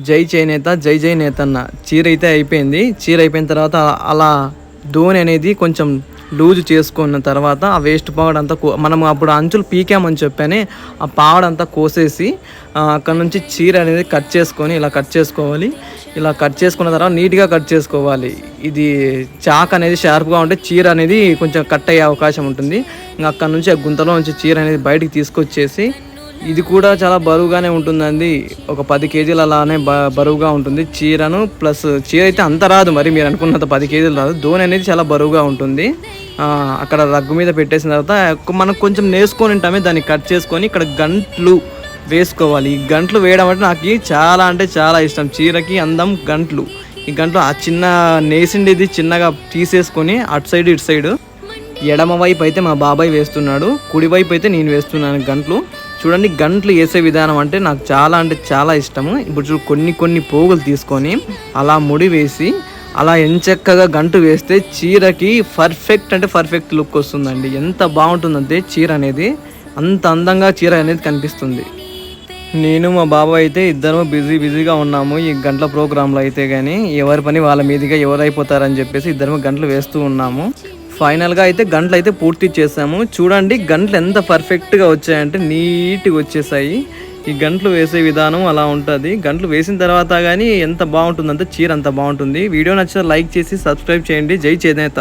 జై చేనేత జై జై నేతన్న చీర అయితే అయిపోయింది. చీర అయిపోయిన తర్వాత అలా ధోని అనేది కొంచెం లూజ్ చేసుకున్న తర్వాత ఆ వేస్ట్ పావడంతా మనం అప్పుడు అంచులు పీకామని చెప్పానే ఆ పావడంతా కోసేసి అక్కడ నుంచి చీర అనేది కట్ చేసుకొని ఇలా కట్ చేసుకోవాలి. ఇలా కట్ చేసుకున్న తర్వాత నీట్గా కట్ చేసుకోవాలి. ఇది చాక్ అనేది షార్ప్గా ఉంటే చీర అనేది కొంచెం కట్ అయ్యే అవకాశం ఉంటుంది. ఇంకా అక్కడ నుంచి ఆ గుంతలో నుంచి చీర అనేది బయటికి తీసుకొచ్చేసి ఇది కూడా చాలా బరువుగానే ఉంటుందండి. ఒక 10 కేజీలు అలానే బరువుగా ఉంటుంది చీరను. ప్లస్ చీర అయితే అంత రాదు, మరి మీరు అనుకున్నంత 10 కేజీలు రాదు. ధోని అనేది చాలా బరువుగా ఉంటుంది. అక్కడ రగ్గు మీద పెట్టేసిన తర్వాత మనం కొంచెం నేసుకొని ఉంటామే, దాన్ని కట్ చేసుకొని ఇక్కడ గంట్లు వేసుకోవాలి. ఈ గంట్లు వేయడం అంటే నాకు చాలా అంటే చాలా ఇష్టం. చీరకి అందం గంట్లు. ఈ గంట్లు ఆ చిన్న నేసిండేది చిన్నగా తీసేసుకొని అటు సైడ్ ఇటు సైడ్ ఎడమ వైపు అయితే మా బాబాయ్ వేస్తున్నాడు, కుడివైపు అయితే నేను వేస్తున్నాను గంట్లు. చూడండి గంట్లు వేసే విధానం అంటే నాకు చాలా అంటే చాలా ఇష్టము. ఇప్పుడు కొన్ని పోగులు తీసుకొని అలా ముడి వేసి అలా ఎంచక్కగా గంటు వేస్తే చీరకి పర్ఫెక్ట్ అంటే పర్ఫెక్ట్ లుక్ వస్తుందండి. ఎంత బాగుంటుందంటే చీర అనేది అంత అందంగా చీర అనేది కనిపిస్తుంది. నేను మా బాబాయ్ అయితే ఇద్దరు బిజీగా ఉన్నాము ఈ గంటల ప్రోగ్రాంలో అయితే. కానీ ఎవరి పని వాళ్ళ మీదుగా ఎవరైపోతారని చెప్పేసి ఇద్దరు గంటలు వేస్తూ ఉన్నాము. ఫైనల్గా అయితే గంటలు అయితే పూర్తి చేసాము. చూడండి గంటలు ఎంత పర్ఫెక్ట్గా వచ్చాయంటే నీట్గా వచ్చేసాయి. ఈ గంటలు వేసే విధానం అలా ఉంటుంది. గంటలు వేసిన తర్వాత కానీ ఎంత బాగుంటుందంటే చీర అంత బాగుంటుంది. వీడియో నచ్చితే లైక్ చేసి సబ్స్క్రైబ్ చేయండి. జై చేనేత.